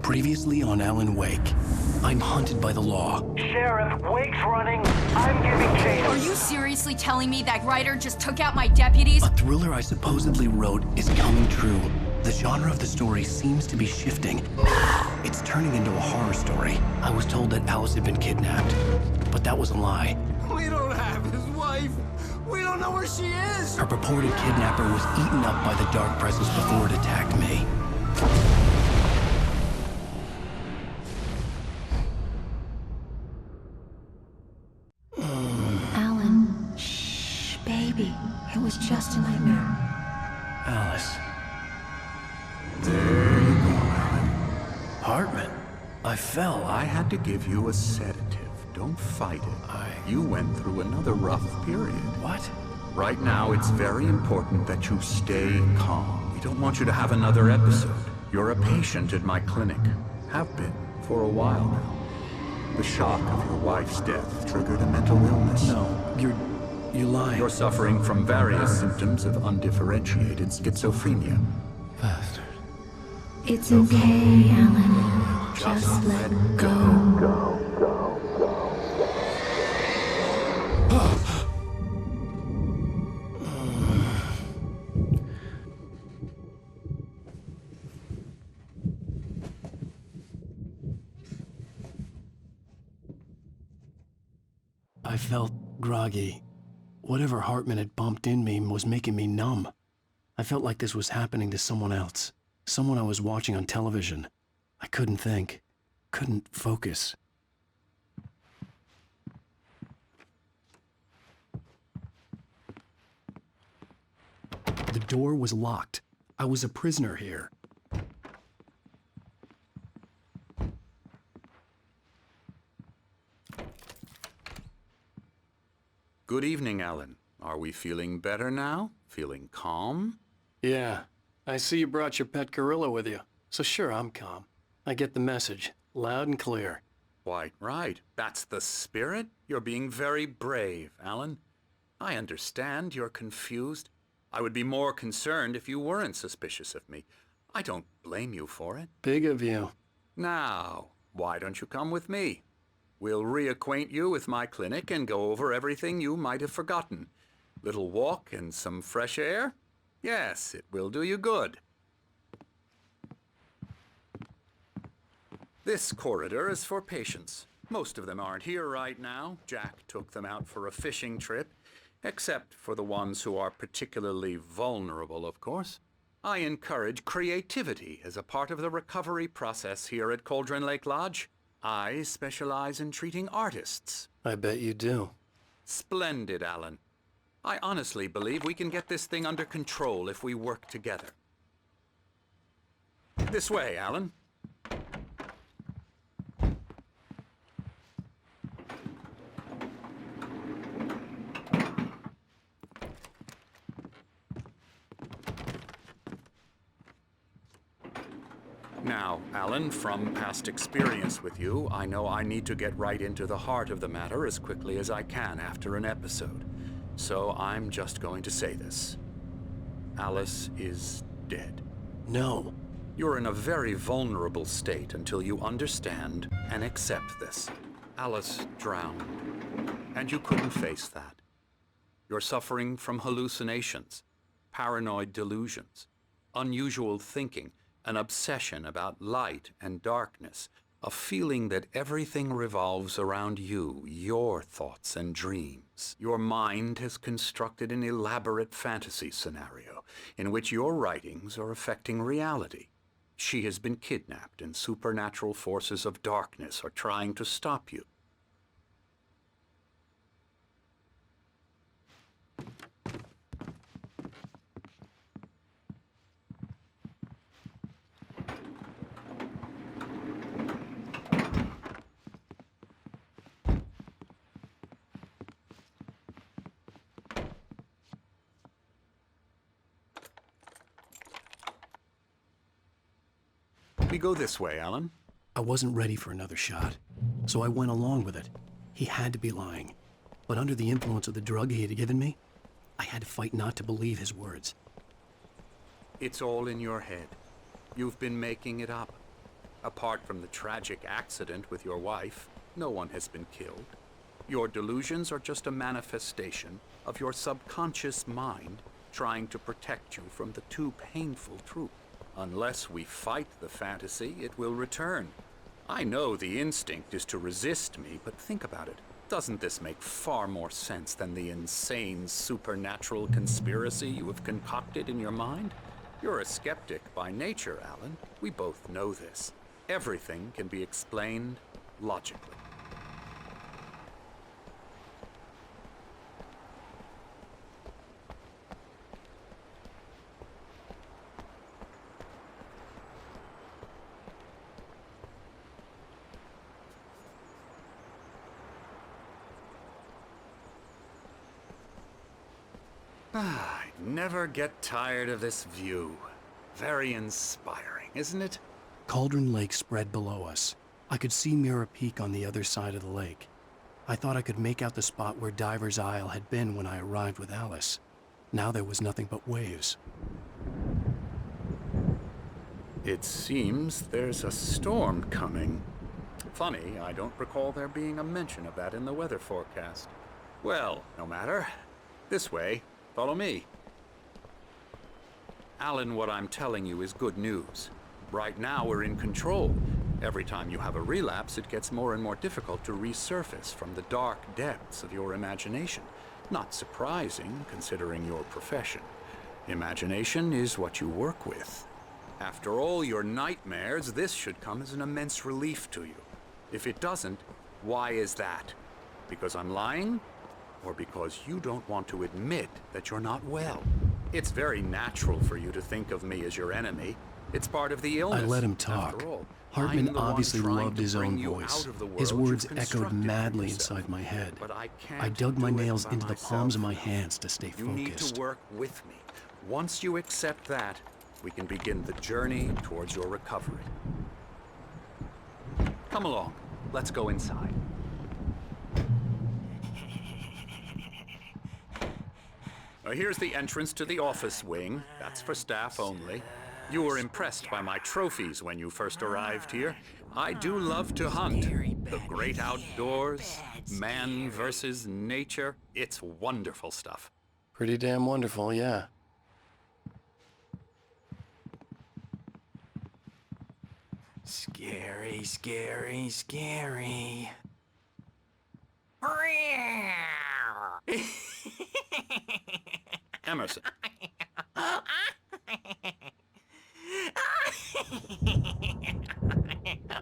Previously on Alan Wake, I'm hunted by the law. Sheriff, Wake's running. I'm giving chase. Are you seriously telling me that writer just took out my deputies? A thriller I supposedly wrote is coming true. The genre of the story seems to be shifting. It's turning into a horror story. I was told that Alice had been kidnapped, but that was a lie. We don't have his wife. We don't know where she is. Her purported kidnapper was eaten up by the dark presence before it attacked me. Alan, shh, baby. It was just a nightmare. Alice. There you go, Alan. Hartman. I fell. I had to give you a sedative. Don't fight it. You went through another rough period. What? Right now, it's very important that you stay calm. We don't want you to have another episode. You're a patient at my clinic. Have been for a while now. The shock of your wife's death triggered a mental illness. No, you're lying. You're suffering from various symptoms of undifferentiated schizophrenia. Bastard. It's okay, Alan. Just let go. I felt groggy. Whatever Hartman had bumped in me was making me numb. I felt like this was happening to someone else. Someone I was watching on television. I couldn't think. Couldn't focus. The door was locked. I was a prisoner here. Good evening, Alan. Are we feeling better now? Feeling calm? Yeah. I see you brought your pet gorilla with you. So sure, I'm calm. I get the message. Loud and clear. Quite right. That's the spirit. You're being very brave, Alan. I understand you're confused. I would be more concerned if you weren't suspicious of me. I don't blame you for it. Big of you. Now, why don't you come with me? We'll reacquaint you with my clinic and go over everything you might have forgotten. Little walk and some fresh air? Yes, it will do you good. This corridor is for patients. Most of them aren't here right now. Jack took them out for a fishing trip, except for the ones who are particularly vulnerable, of course. I encourage creativity as a part of the recovery process here at Cauldron Lake Lodge. I specialize in treating artists. I bet you do. Splendid, Alan. I honestly believe we can get this thing under control if we work together. This way, Alan. Now, Alan, from past experience with you, I know I need to get right into the heart of the matter as quickly as I can after an episode. So I'm just going to say this. Alice is dead. No. You're in a very vulnerable state until you understand and accept this. Alice drowned, and you couldn't face that. You're suffering from hallucinations, paranoid delusions, unusual thinking, an obsession about light and darkness, a feeling that everything revolves around you, your thoughts and dreams. Your mind has constructed an elaborate fantasy scenario in which your writings are affecting reality. She has been kidnapped and supernatural forces of darkness are trying to stop you. We go this way, Alan. I wasn't ready for another shot, so I went along with it. He had to be lying. But under the influence of the drug he had given me, I had to fight not to believe his words. It's all in your head. You've been making it up. Apart from the tragic accident with your wife, no one has been killed. Your delusions are just a manifestation of your subconscious mind trying to protect you from the too painful truth. Unless we fight the fantasy, it will return. I know the instinct is to resist me, but think about it. Doesn't this make far more sense than the insane supernatural conspiracy you have concocted in your mind? You're a skeptic by nature, Alan. We both know this. Everything can be explained logically. I never get tired of this view. Very inspiring, isn't it? Cauldron Lake spread below us. I could see Mirror Peak on the other side of the lake. I thought I could make out the spot where Diver's Isle had been when I arrived with Alice. Now there was nothing but waves. It seems there's a storm coming. Funny, I don't recall there being a mention of that in the weather forecast. Well, no matter. This way. Follow me. Alan, what I'm telling you is good news. Right now, we're in control. Every time you have a relapse, it gets more and more difficult to resurface from the dark depths of your imagination. Not surprising, considering your profession. Imagination is what you work with. After all your nightmares, this should come as an immense relief to you. If it doesn't, why is that? Because I'm lying? Or because you don't want to admit that you're not well? It's very natural for you to think of me as your enemy. It's part of the illness. I let him talk. After all, Hartman I'm the one obviously trying loved to his bring own you voice. out of the His world words you've echoed constructed for madly yourself. inside my head. But I can't I dug my do it nails by into the myself. palms of my hands to stay You need focused. to work with me. Once you accept that, we can begin the journey towards your recovery. Come along. Let's go inside. Here's the entrance to the office wing. That's for staff only. You were impressed by my trophies when you first arrived here. I do love to hunt. The great outdoors, man versus nature. It's wonderful stuff. Pretty damn wonderful, yeah. Scary, scary, scary. Emerson.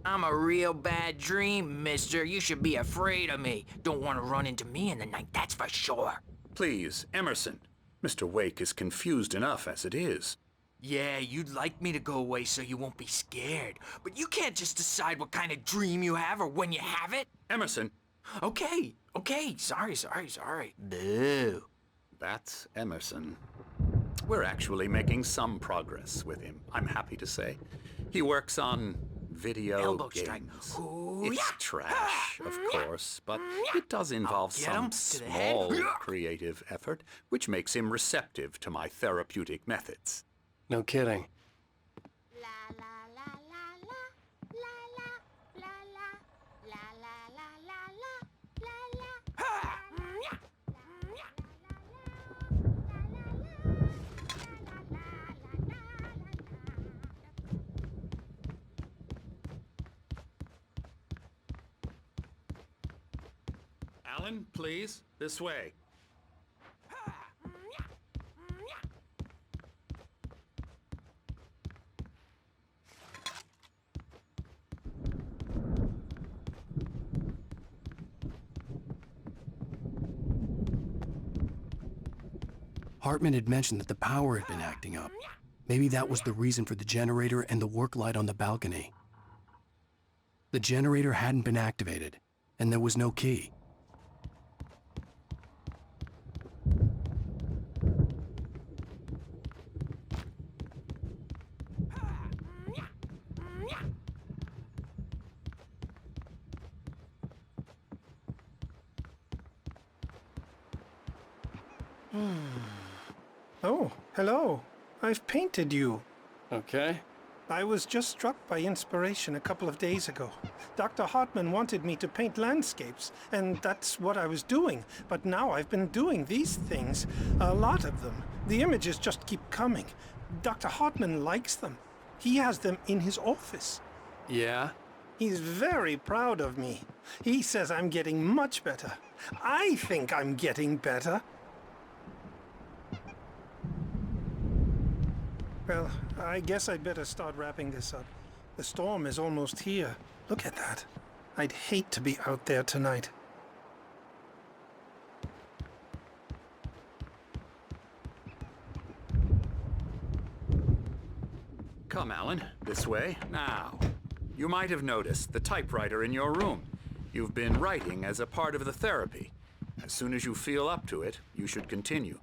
I'm a real bad dream, mister. You should be afraid of me. Don't want to run into me in the night, that's for sure. Please, Emerson. Mr. Wake is confused enough as it is. Yeah, you'd like me to go away so you won't be scared. But you can't just decide what kind of dream you have or when you have it. Emerson. Okay, sorry. Boo. That's Emerson. We're actually making some progress with him, I'm happy to say. He works on video Elbow games. strike. It's trash, of course, but it does involve Get him some to the head. small creative effort, which makes him receptive to my therapeutic methods. No kidding. Alan, please, this way. Hartman had mentioned that the power had been acting up. Maybe that was the reason for the generator and the work light on the balcony. The generator hadn't been activated, and there was no key. Oh, hello. I've painted you. Okay. I was just struck by inspiration a couple of days ago. Dr. Hartman wanted me to paint landscapes, and that's what I was doing. But now I've been doing these things, a lot of them. The images just keep coming. Dr. Hartman likes them. He has them in his office. Yeah? He's very proud of me. He says I'm getting much better. I think I'm getting better. Well, I guess I'd better start wrapping this up. The storm is almost here. Look at that. I'd hate to be out there tonight. Come, Alan, this way. Now, you might have noticed the typewriter in your room. You've been writing as a part of the therapy. As soon as you feel up to it, you should continue.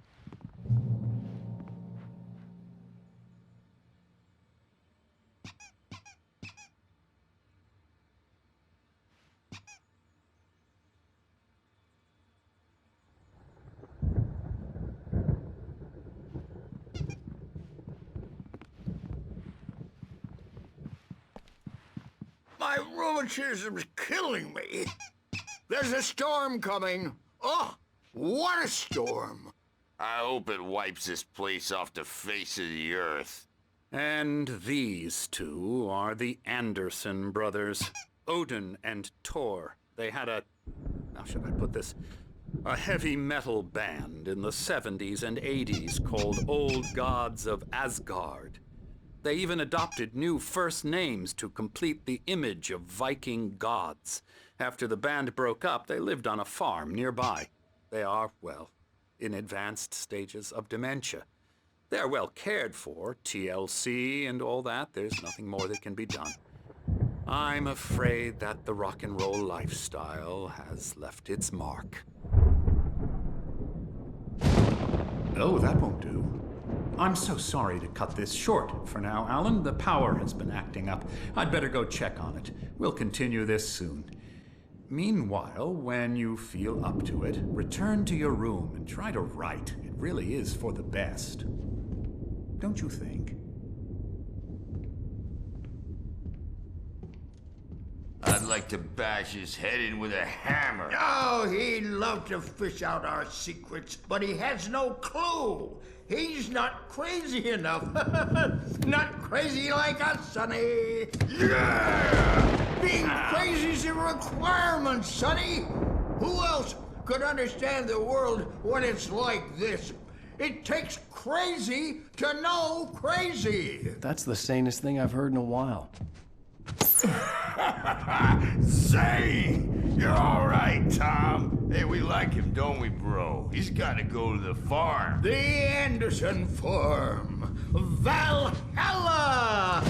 My rheumatism's killing me. There's a storm coming. Oh, what a storm. I hope it wipes this place off the face of the earth. And these two are the Anderson brothers, Odin and Tor. They had how should I put this? A heavy metal band in the 70s and 80s called Old Gods of Asgard. They even adopted new first names to complete the image of Viking gods. After the band broke up, they lived on a farm nearby. They are, well, in advanced stages of dementia. They're well cared for, TLC and all that. There's nothing more that can be done. I'm afraid that the rock and roll lifestyle has left its mark. Oh, that won't do. I'm so sorry to cut this short for now, Alan. The power has been acting up. I'd better go check on it. We'll continue this soon. Meanwhile, when you feel up to it, return to your room and try to write. It really is for the best. Don't you think? I'd like to bash his head in with a hammer. Oh, he'd love to fish out our secrets, but he has no clue. He's not crazy enough. Not crazy like us, Sonny. Yeah! Being crazy's a requirement, Sonny. Who else could understand the world when it's like this? It takes crazy to know crazy. That's the sanest thing I've heard in a while. Zane! You're all right, Tom. Hey, we like him, don't we, bro? He's got to go to the farm. The Anderson Farm. Valhalla!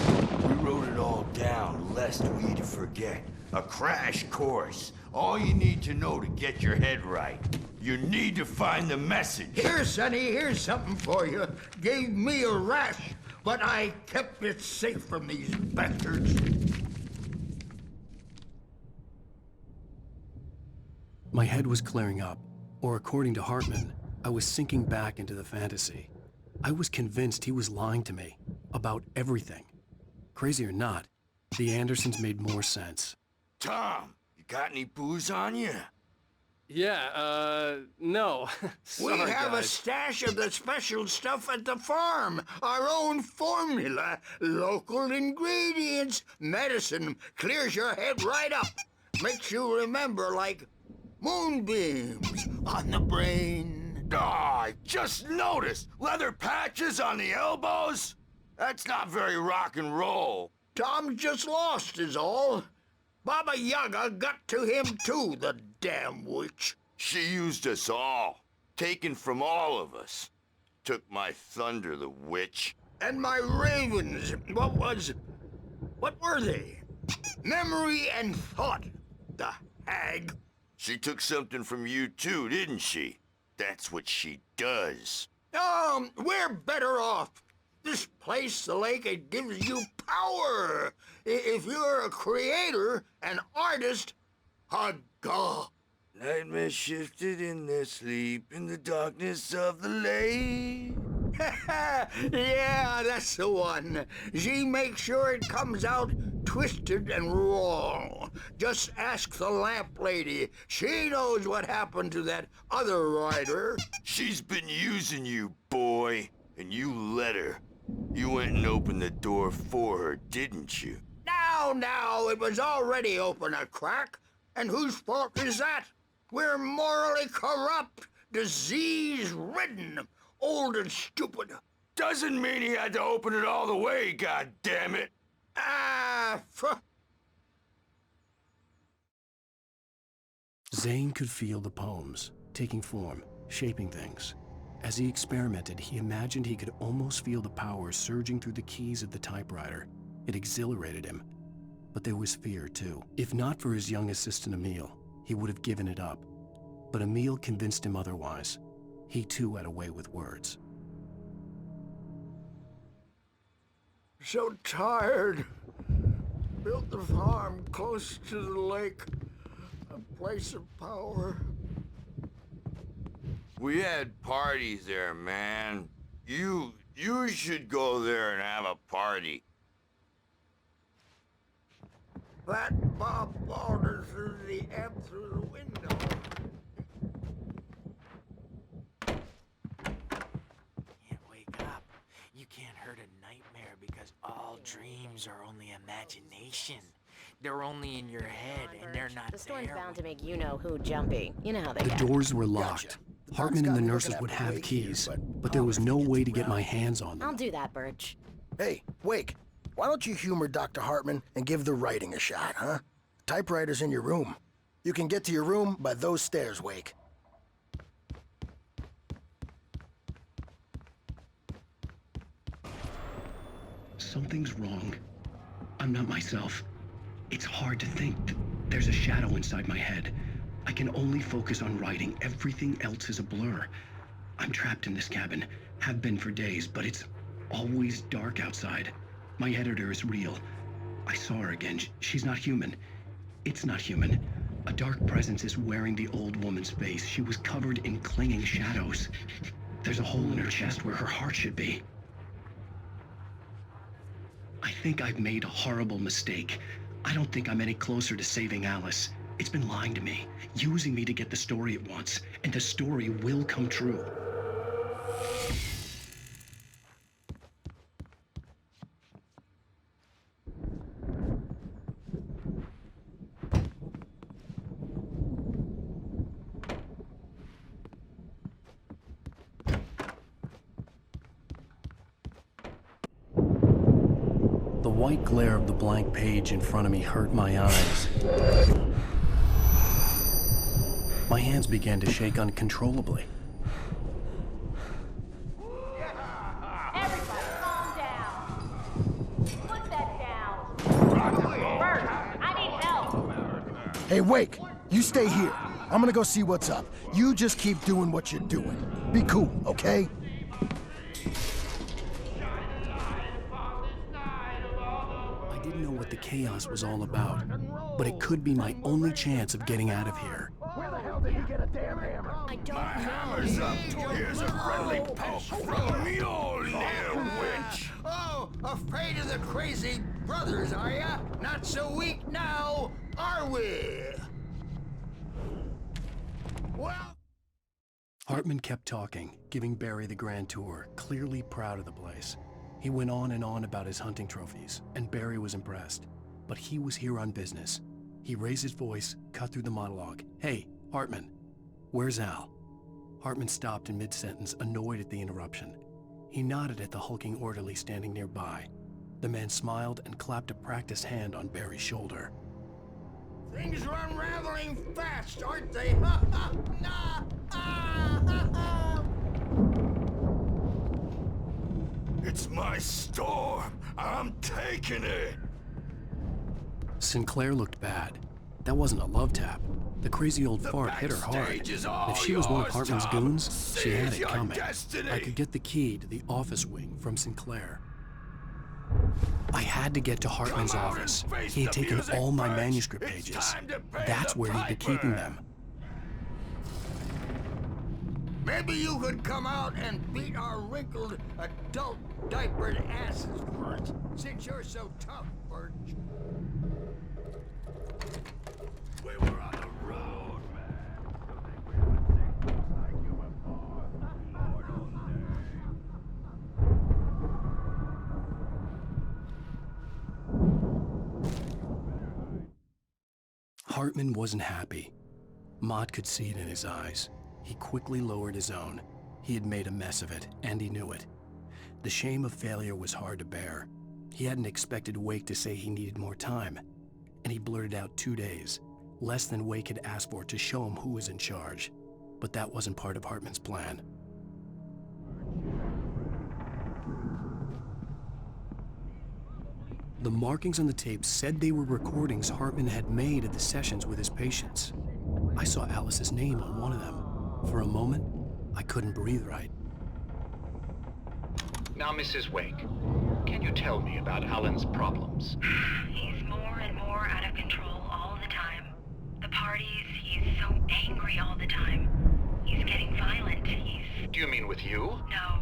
We wrote it all down, lest we'd forget. A crash course. All you need to know to get your head right. You need to find the message. Here, Sonny, here's something for you. Gave me a rash, but I kept it safe from these bastards. My head was clearing up, or according to Hartman, I was sinking back into the fantasy. I was convinced he was lying to me about everything. Crazy or not, the Andersons made more sense. Tom, you got any booze on you? Yeah, no. Sorry, We have guys. a stash of the special stuff at the farm. Our own formula, local ingredients, medicine, clears your head right up. Makes you remember like moonbeams on the brain. Oh, I just noticed. Leather patches on the elbows? That's not very rock and roll. Tom just lost is all. Baba Yaga got to him too, the damn witch. She used us all. Taken from all of us. Took my thunder, the witch. And my ravens, what were they? Memory and thought, the hag. She took something from you too, didn't she? That's what she does. We're better off. This place, the lake, it gives you power. If you're a creator, an artist, a god. Nightmares shifted in their sleep in the darkness of the lake. Yeah, that's the one. She makes sure it comes out twisted and raw. Just ask the lamp lady. She knows what happened to that other rider. She's been using you, boy, and you let her. You went and opened the door for her, didn't you? Now, it was already open a crack. And whose fault is that? We're morally corrupt, disease-ridden, old and stupid. Doesn't mean he had to open it all the way, goddammit. Zane could feel the poems, taking form, shaping things. As he experimented, he imagined he could almost feel the power surging through the keys of the typewriter. It exhilarated him. But there was fear, too. If not for his young assistant Emil, he would have given it up. But Emil convinced him otherwise. He, too, had a way with words. So tired. Built the farm close to the lake. A place of power. We had parties there, man. You should go there and have a party. That Bob Balder threw the amp through the window. Can't wake up. You can't hurt a nightmare because all dreams are only imagination. They're only in your head, and they're not The storm's there. bound to make you-know-who jumpy. You know how they The get. doors were locked. Hartman and the nurses would have keys, but there was no way to get my hands on them. I'll do that, Birch. Hey, Wake, why don't you humor Dr. Hartman and give the writing a shot, huh? Typewriter's in your room. You can get to your room by those stairs, Wake. Something's wrong. I'm not myself. It's hard to think. There's a shadow inside my head. I can only focus on writing. Everything else is a blur. I'm trapped in this cabin. Have been for days, but it's always dark outside. My editor is real. I saw her again. She's not human. It's not human. A dark presence is wearing the old woman's face. She was covered in clinging shadows. There's a hole in her chest where her heart should be. I think I've made a horrible mistake. I don't think I'm any closer to saving Alice. It's been lying to me, using me to get the story it wants, and the story will come true. The white glare of the blank page in front of me hurt my eyes. My hands began to shake uncontrollably. Everybody, calm down. Put that down. Bert, I need help. Hey, Wake, you stay here. I'm gonna go see what's up. You just keep doing what you're doing. Be cool, okay? I didn't know what the chaos was all about, but it could be my only chance of getting out of here. Where the hell did he get a damn hammer? I don't know. Hammer's up. Here's a friendly poke from me, old little witch. Oh, afraid of the crazy brothers, are ya? Not so weak now, are we? Well... Hartman kept talking, giving Barry the grand tour, clearly proud of the place. He went on and on about his hunting trophies, and Barry was impressed. But he was here on business. He raised his voice, cut through the monologue. Hey, Hartman, where's Al? Hartman stopped in mid-sentence, annoyed at the interruption. He nodded at the hulking orderly standing nearby. The man smiled and clapped a practiced hand on Barry's shoulder. Things are unraveling fast, aren't they? Ha ha! Nah! Ah, ha, ha. It's my storm. I'm taking it. Sinclair looked bad. That wasn't a love tap. The crazy old fart hit her hard. If she was one of Hartman's goons, she had it coming. I could get the key to the office wing from Sinclair. I had to get to Hartman's office. He had taken all my manuscript pages. That's where he'd been keeping them. Maybe you could come out and beat our wrinkled adult diapered asses for us, since you're so tough, Birch. We were on the road, Hartman wasn't happy. Mott could see it in his eyes. He quickly lowered his own. He had made a mess of it, and he knew it. The shame of failure was hard to bear. He hadn't expected Wake to say he needed more time, and he blurted out 2 days, less than Wake had asked for, to show him who was in charge. But that wasn't part of Hartman's plan. The markings on the tape said they were recordings Hartman had made at the sessions with his patients. I saw Alice's name on one of them. For a moment, I couldn't breathe right. Now, Mrs. Wake, can you tell me about Alan's problems? He's more and more out of control all the time. The parties, he's so angry all the time. He's getting violent. Do you mean with you? No,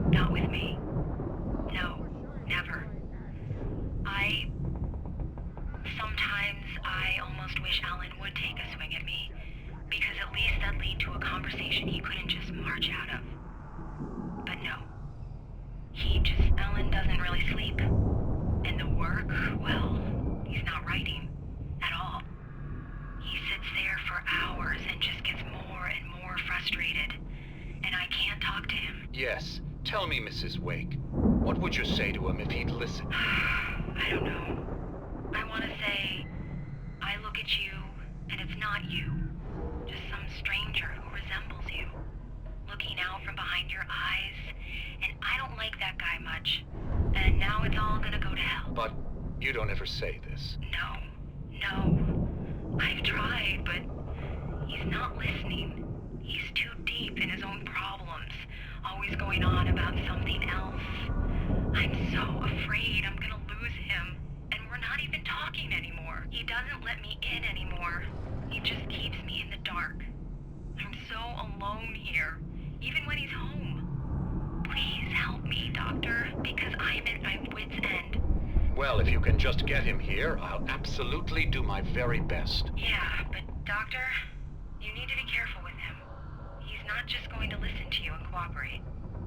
not with me. No, never. Sometimes I almost wish Alan would take a swing at me, because at least that'd lead to a conversation he couldn't just march out of. But no. Alan doesn't really sleep. And the work, well, he's not writing at all. He sits there for hours and just gets more and more frustrated. And I can't talk to him. Yes. Tell me, Mrs. Wake, what would you say to him if he'd listen? I don't know. I want to say, I look at you, and it's not you. Just some stranger who resembles you. Looking out from behind your eyes, and I don't like that guy much. And now it's all gonna go to hell. But you don't ever say this. No. I've tried, but he's not listening. He's too deep in his own problems, always going on about something else. I'm so afraid I'm gonna lose him, and we're not even talking anymore. He doesn't let me in anymore. He just keeps me in the dark. I'm so alone here, even when he's home. Please help me, Doctor, because I'm at my wit's end. Well, if you can just get him here, I'll absolutely do my very best. Yeah, but Doctor, you need to be careful with him. He's not just going to listen to you and cooperate.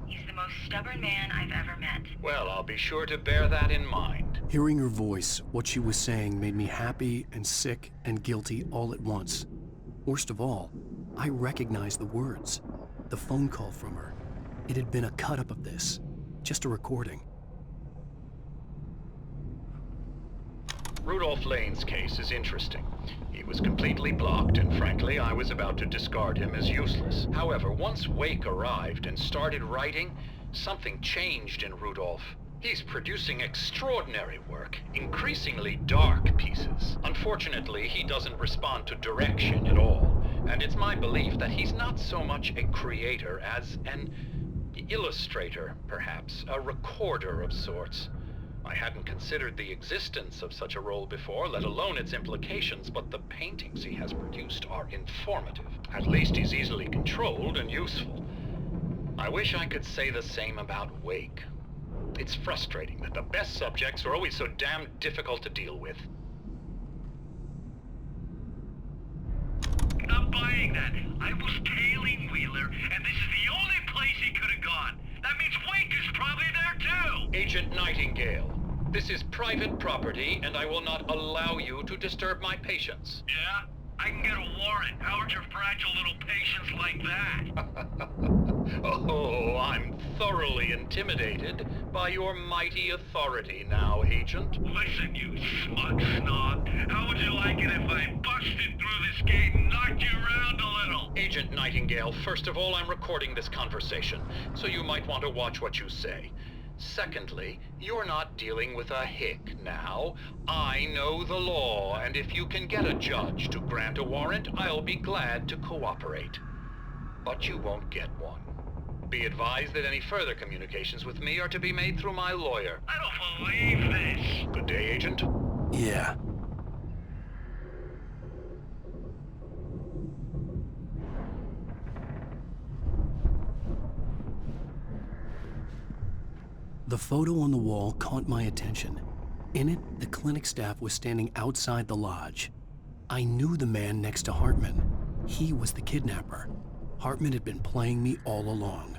He's the most stubborn man I've ever met. Well, I'll be sure to bear that in mind. Hearing her voice, what she was saying made me happy and sick and guilty all at once. Worst of all, I recognized the words. The phone call from her. It had been a cut-up of this. Just a recording. Rudolph Lane's case is interesting. He was completely blocked, and frankly, I was about to discard him as useless. However, once Wake arrived and started writing, something changed in Rudolph. He's producing extraordinary work, increasingly dark pieces. Unfortunately, he doesn't respond to direction at all, and it's my belief that he's not so much a creator as an illustrator, perhaps, a recorder of sorts. I hadn't considered the existence of such a role before, let alone its implications, but the paintings he has produced are informative. At least he's easily controlled and useful. I wish I could say the same about Wake. It's frustrating that the best subjects are always so damn difficult to deal with. Not buying that. I was tailing Wheeler, and this is the only place he could have gone. That means Wake is probably there too! Agent Nightingale, this is private property, and I will not allow you to disturb my patients. Yeah? I can get a warrant. How would your fragile little patients like that? Oh, I'm thoroughly intimidated by your mighty authority now, Agent. Listen, you smug snob. How would you like it if I busted through this gate and knocked you around a little? Agent Nightingale, first of all, I'm recording this conversation, so you might want to watch what you say. Secondly, you're not dealing with a hick now. I know the law, and if you can get a judge to grant a warrant, I'll be glad to cooperate. But you won't get one. Be advised that any further communications with me are to be made through my lawyer. I don't believe this. Good day, Agent. Yeah. The photo on the wall caught my attention. In it, the clinic staff was standing outside the lodge. I knew the man next to Hartman. He was the kidnapper. Hartman had been playing me all along.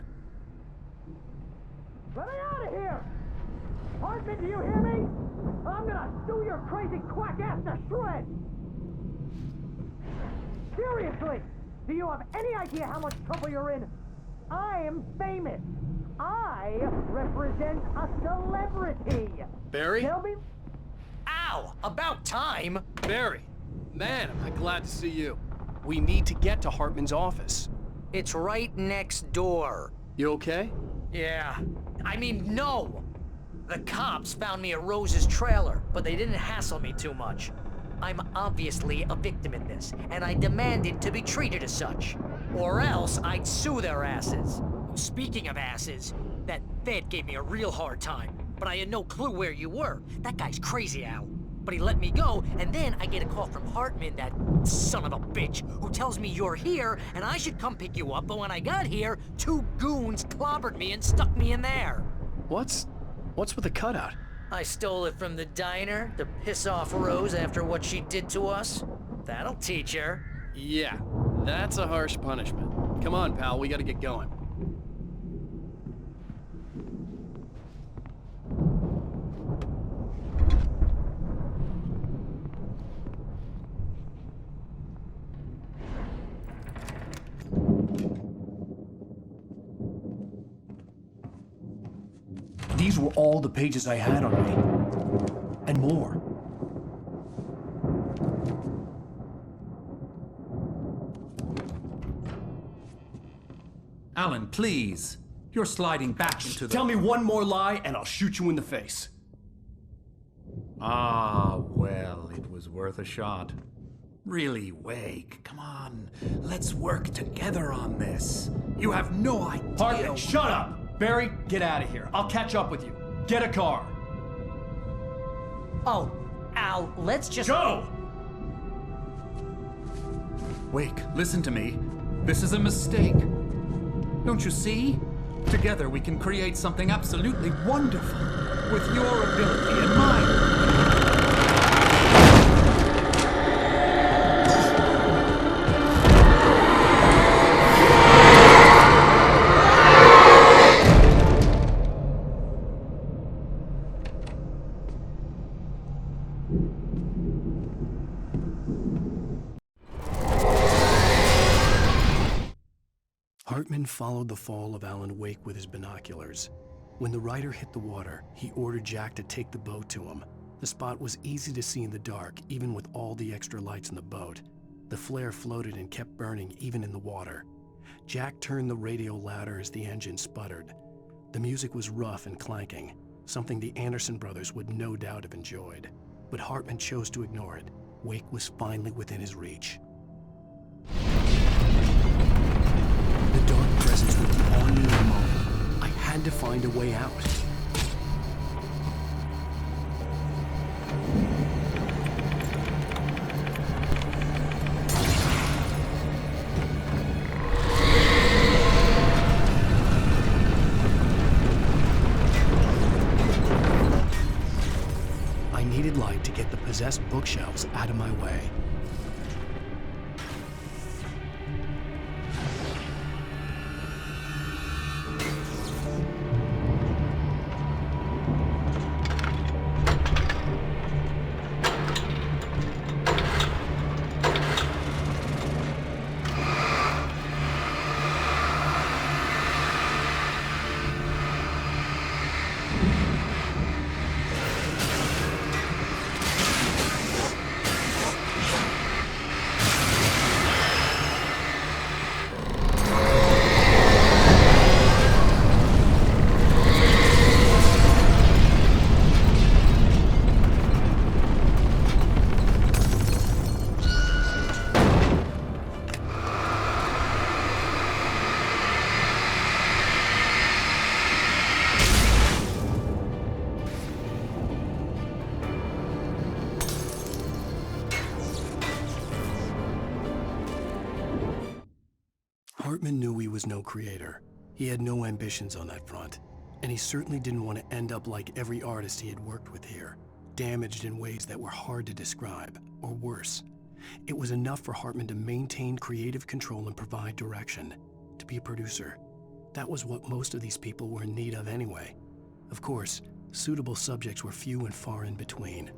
Let me out of here! Hartman, do you hear me? I'm gonna sue your crazy quack ass to shreds! Seriously, do you have any idea how much trouble you're in? I'm famous. I represent a celebrity. Barry? Tell me... Ow! About time! Barry! Man, am I glad to see you. We need to get to Hartman's office. It's right next door. You okay? Yeah. I mean, no! The cops found me at Rose's trailer, but they didn't hassle me too much. I'm obviously a victim in this, and I demanded to be treated as such. Or else I'd sue their asses. Speaking of asses, that Fed gave me a real hard time, but I had no clue where you were. That guy's crazy, Al. But he let me go, and then I get a call from Hartman, that son of a bitch, who tells me you're here, and I should come pick you up, but when I got here, 2 goons clobbered me and stuck me in there. What's with the cutout? I stole it from the diner to piss off Rose after what she did to us. That'll teach her. Yeah, that's a harsh punishment. Come on, pal, we gotta get going. These were all the pages I had on me. And more. Alan, please. You're sliding back into the... Tell me one more lie and I'll shoot you in the face. Ah, well, it was worth a shot. Really, Wake, come on. Let's work together on this. You have no idea... Hartman, shut up! Barry, get out of here. I'll catch up with you. Get a car. Oh, Al, let's just... Go! Wake, listen to me. This is a mistake. Don't you see? Together we can create something absolutely wonderful. With your ability and mine. Hartman followed the fall of Alan Wake with his binoculars. When the rider hit the water, he ordered Jack to take the boat to him. The spot was easy to see in the dark, even with all the extra lights in the boat. The flare floated and kept burning even in the water. Jack turned the radio louder as the engine sputtered. The music was rough and clanking, something the Anderson brothers would no doubt have enjoyed. But Hartman chose to ignore it. Wake was finally within his reach. The dark presence would be on me in a moment. I had to find a way out. I needed light to get the possessed bookshelves out of my way. Hartman knew he was no creator. He had no ambitions on that front. And he certainly didn't want to end up like every artist he had worked with here, damaged in ways that were hard to describe, or worse. It was enough for Hartman to maintain creative control and provide direction, to be a producer. That was what most of these people were in need of anyway. Of course, suitable subjects were few and far in between.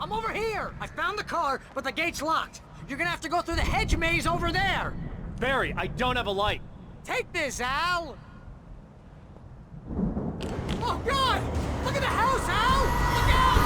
I'm over here! I found the car, but the gate's locked. You're gonna have to go through the hedge maze over there! Barry, I don't have a light. Take this, Al! Oh, God! Look at the house, Al! Look out!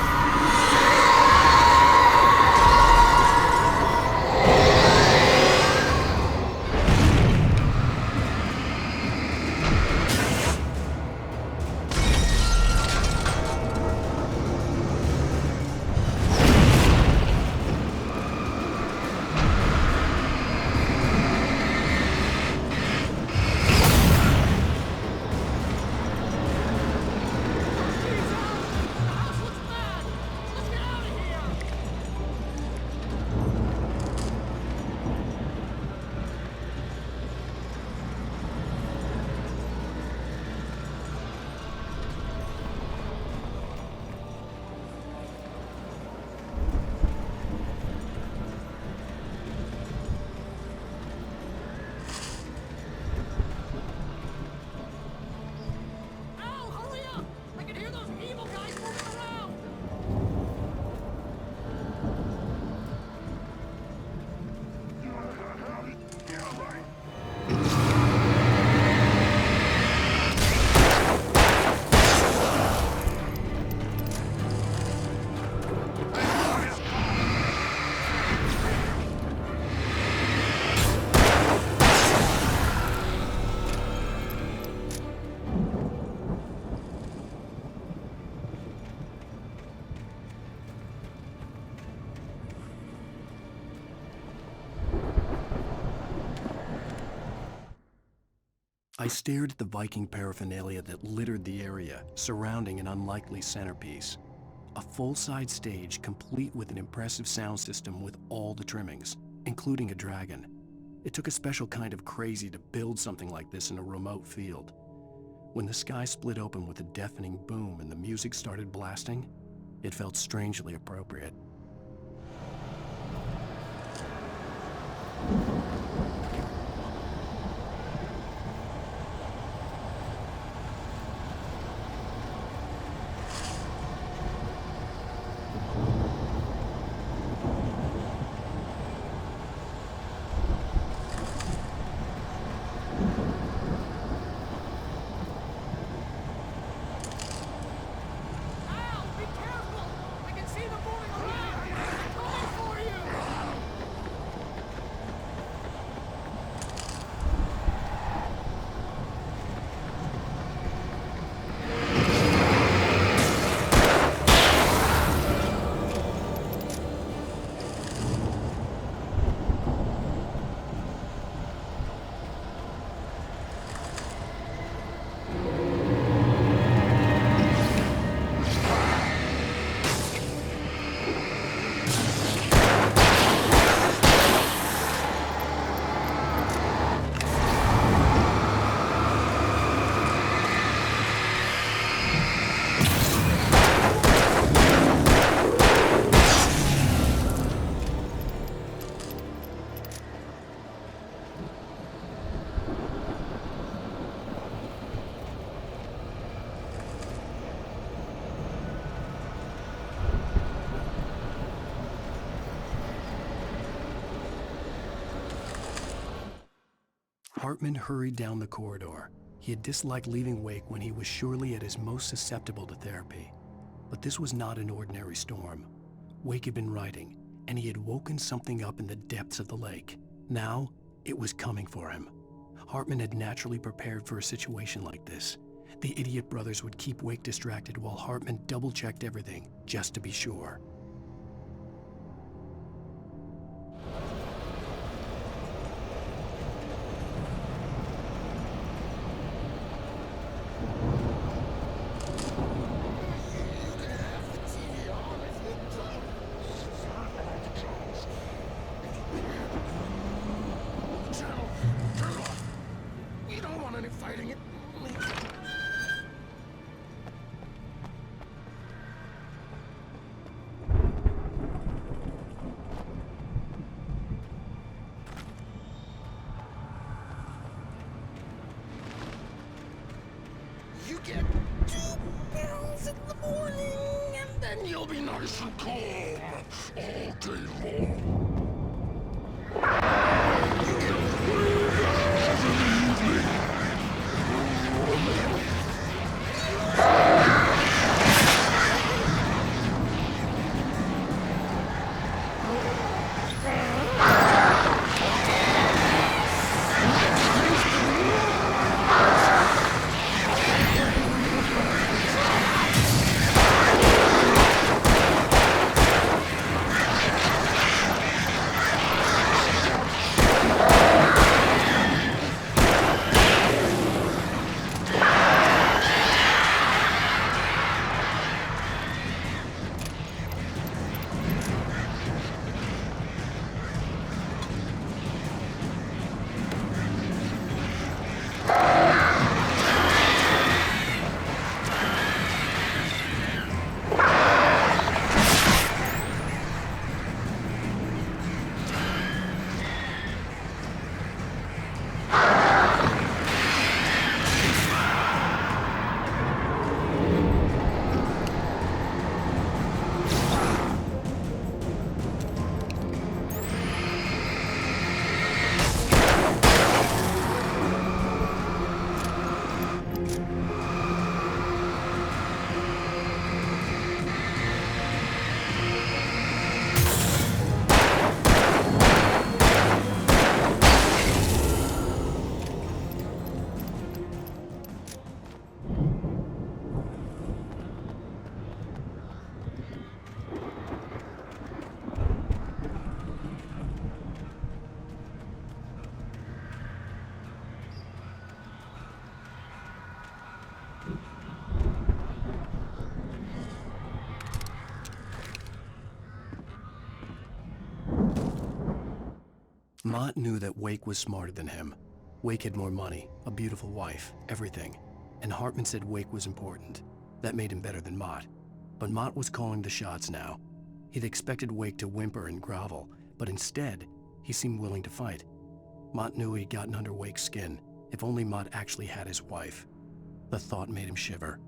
I stared at the Viking paraphernalia that littered the area, surrounding an unlikely centerpiece. A full-size stage complete with an impressive sound system with all the trimmings, including a dragon. It took a special kind of crazy to build something like this in a remote field. When the sky split open with a deafening boom and the music started blasting, it felt strangely appropriate. Al, be careful! I can see them moving around! Hartman hurried down the corridor. He had disliked leaving Wake when he was surely at his most susceptible to therapy. But this was not an ordinary storm. Wake had been writing, and he had woken something up in the depths of the lake. Now, it was coming for him. Hartman had naturally prepared for a situation like this. The idiot brothers would keep Wake distracted while Hartman double-checked everything, just to be sure. You get 2 pills in the morning, and then you'll be nice and calm all day long. You get 3 pills in the evening. Mott knew that Wake was smarter than him. Wake had more money, a beautiful wife, everything. And Hartman said Wake was important. That made him better than Mott. But Mott was calling the shots now. He'd expected Wake to whimper and grovel, but instead, he seemed willing to fight. Mott knew he'd gotten under Wake's skin. If only Mott actually had his wife. The thought made him shiver.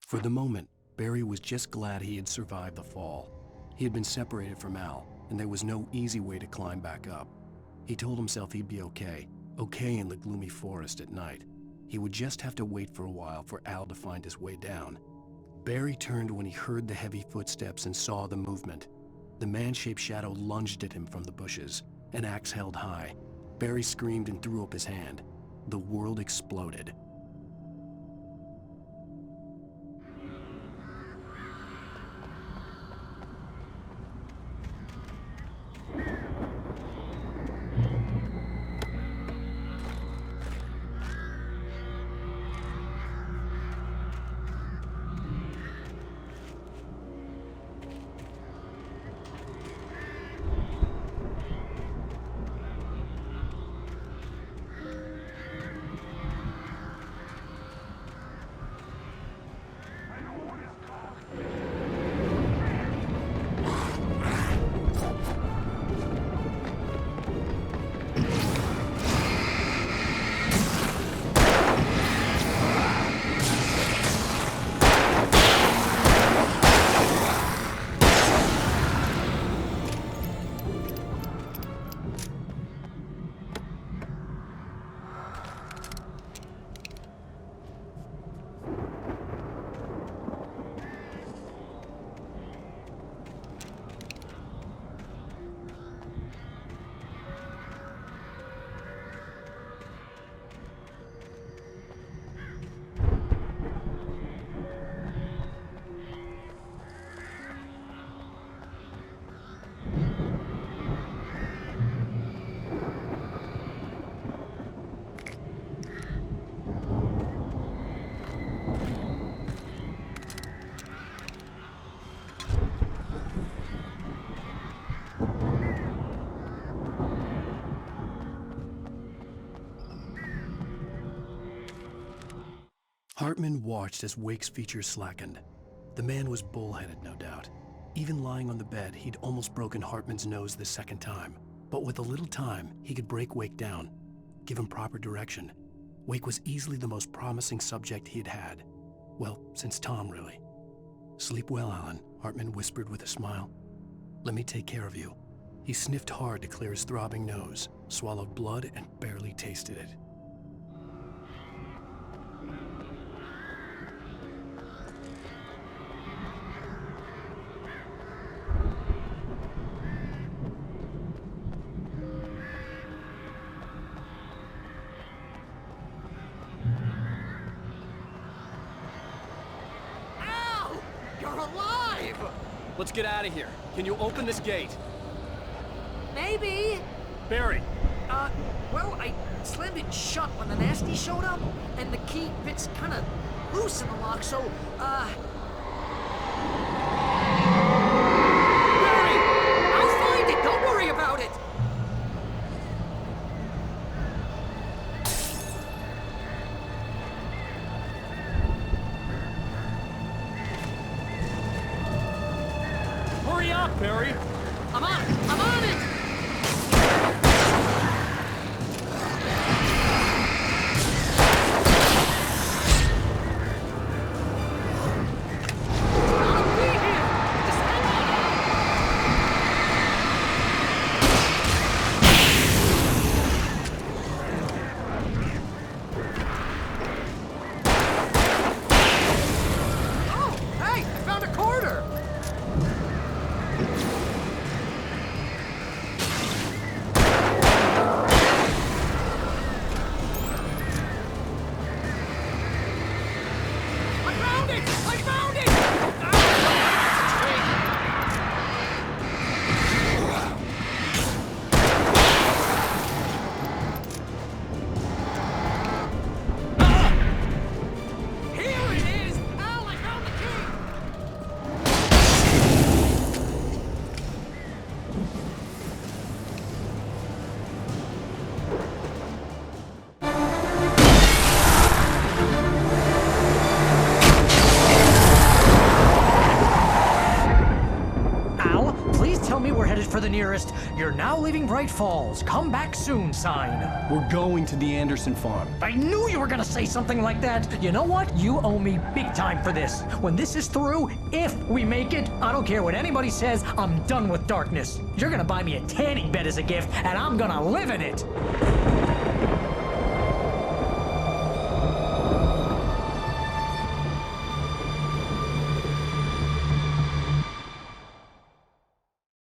For the moment, Barry was just glad he had survived the fall. He had been separated from Al, and there was no easy way to climb back up. He told himself he'd be okay in the gloomy forest at night. He would just have to wait for a while for Al to find his way down. Barry turned when he heard the heavy footsteps and saw the movement. The man-shaped shadow lunged at him from the bushes, an axe held high. Barry screamed and threw up his hand. The world exploded. Hartman watched as Wake's features slackened. The man was bullheaded, no doubt. Even lying on the bed, he'd almost broken Hartman's nose the second time. But with a little time, he could break Wake down, give him proper direction. Wake was easily the most promising subject he'd had. Well, since Tom, really. "Sleep well, Alan," Hartman whispered with a smile. "Let me take care of you." He sniffed hard to clear his throbbing nose, swallowed blood, and barely tasted it. Let's get out of here. Can you open this gate? Maybe. Barry. Well, I slammed it shut when the nasty showed up, and the key fits kind of loose in the lock, so, Barry! I'll find it! Don't worry about it! Hurry up, Barry! I'm on it! the nearest "You're now leaving Bright Falls. Come back soon" sign. We're going to the Anderson farm. I knew you were gonna say something like that. You know what? You owe me big time for this. When this is through, if we make it, I don't care what anybody says, I'm done with darkness. You're gonna buy me a tanning bed as a gift, and I'm gonna live in it.